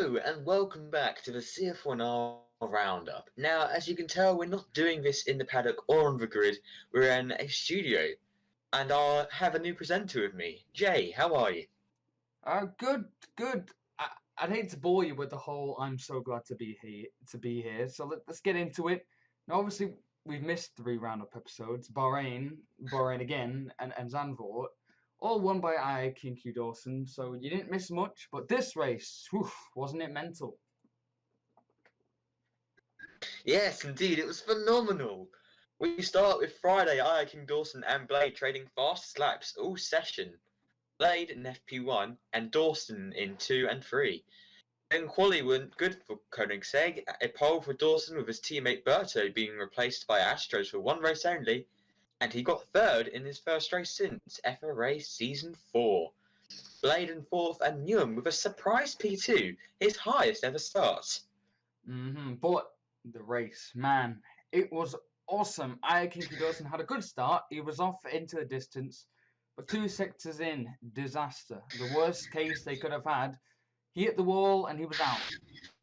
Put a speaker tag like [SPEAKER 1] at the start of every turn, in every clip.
[SPEAKER 1] Hello and welcome back to the CEF1R Roundup. Now, as you can tell, we're not doing this in the paddock or on the grid, we're in a studio. And I'll have a new presenter with me. Jay, how are you?
[SPEAKER 2] Good. I'd hate to bore you with the whole "I'm so glad to be here." So let's get into it. Now, obviously, we've missed 3 roundup episodes: Bahrain again, and Zandvoort, all won by IQ Dawson. So you didn't miss much. But this race, whew, wasn't it mental?
[SPEAKER 1] Yes, indeed, it was phenomenal. We start with Friday, King Dawson and Blade trading fast laps all session. Blade in FP1 and Dawson in 2 and 3. Then quali weren't good for Koenigsegg, a pole for Dawson with his teammate Berto being replaced by Astros for one race only, and he got third in his first race since FRA Season 4. Blade in fourth and Newham with a surprise P2, his highest ever start.
[SPEAKER 2] But the race, man, it was awesome. IQ Dawson had a good start. He was off into the distance, but 2 sectors in, disaster. The worst case they could have had. He hit the wall and he was out.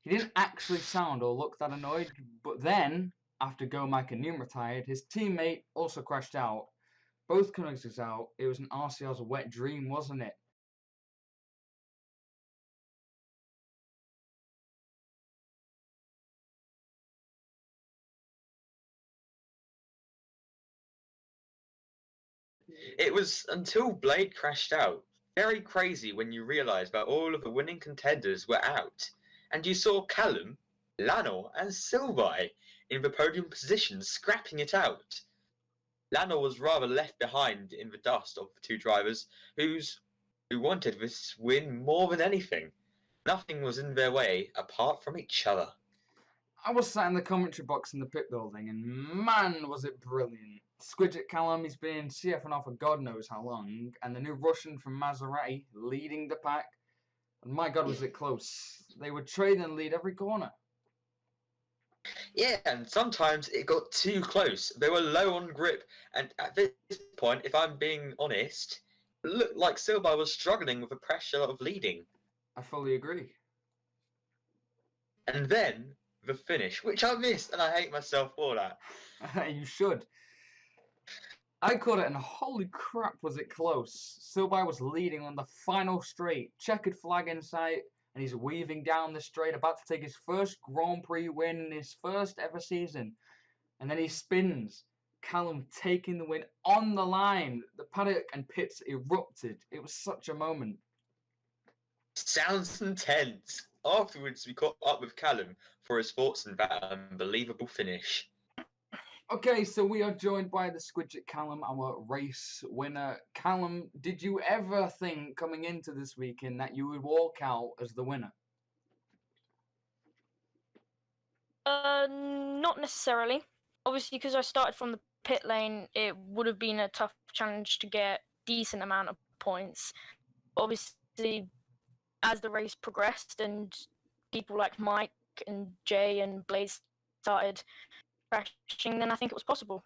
[SPEAKER 2] He didn't actually sound or look that annoyed, but then, after Gomack and Newham retired, his teammate also crashed out. Both Koenigseggs out. It was an RCR's wet dream, wasn't it?
[SPEAKER 1] It was until Blade crashed out. Very crazy when you realise that all of the winning contenders were out, and you saw Callum, Lanor, and Silvi in the podium positions scrapping it out. Lanor was rather left behind in the dust of the 2 drivers who wanted this win more than anything. Nothing was in their way apart from each other.
[SPEAKER 2] I was sat in the commentary box in the pit building, and man, was it brilliant. Squidget Callum, he's been CEF1R for God knows how long, and the new Russian from Maserati leading the pack. And my God, was it close. They would trade and lead every corner.
[SPEAKER 1] Yeah, and sometimes it got too close. They were low on grip, and at this point, if I'm being honest, it looked like Silva was struggling with the pressure of leading.
[SPEAKER 2] I fully agree.
[SPEAKER 1] And then the finish, which I missed, and I hate myself for that.
[SPEAKER 2] You should. I caught it, and holy crap, was it close. Silva was leading on the final straight, checkered flag in sight, and he's weaving down the straight, about to take his first Grand Prix win in his first ever season. And then he spins. Callum taking the win on the line. The paddock and pits erupted. It was such a moment.
[SPEAKER 1] Sounds intense. Afterwards, we caught up with Callum for his thoughts on that unbelievable finish.
[SPEAKER 2] Okay, so we are joined by the Squidget Callum, our race winner. Callum, did you ever think coming into this weekend that you would walk out as the winner?
[SPEAKER 3] Not necessarily. Obviously, because I started from the pit lane, it would have been a tough challenge to get decent amount of points. Obviously, as the race progressed and people like Mike and Jay and Blaze started crashing, then I think it was possible.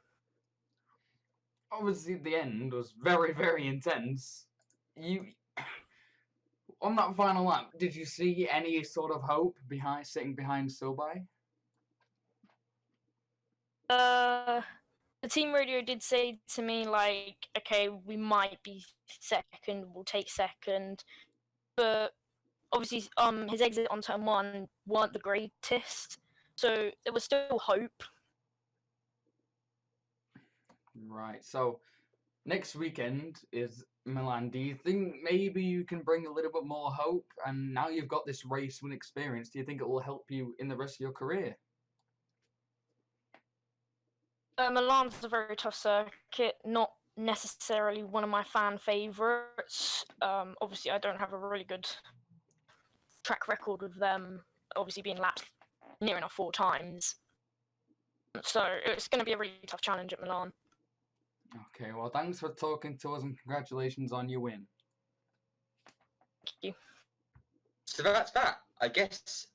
[SPEAKER 2] Obviously, the end was very, very intense. On that final lap, did you see any sort of hope sitting behind Silby?
[SPEAKER 3] The team radio did say to me, like, okay, we might be second, we'll take second, but obviously his exit on turn 1 weren't the greatest, so there was still hope.
[SPEAKER 2] Right, so next weekend is Milan. Do you think maybe you can bring a little bit more hope? And now you've got this race win experience, do you think it will help you in the rest of your career?
[SPEAKER 3] Milan's a very tough circuit, not necessarily one of my fan favourites. Obviously, I don't have a really good track record with them, obviously being lapped near enough 4 times. So it's going to be a really tough challenge at Milan.
[SPEAKER 2] Okay, well, thanks for talking to us and congratulations on your win.
[SPEAKER 3] Thank you.
[SPEAKER 1] So that's that, I guess.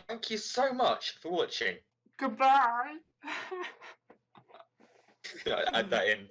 [SPEAKER 1] Thank you so much for watching.
[SPEAKER 2] Goodbye!
[SPEAKER 1] Add that in.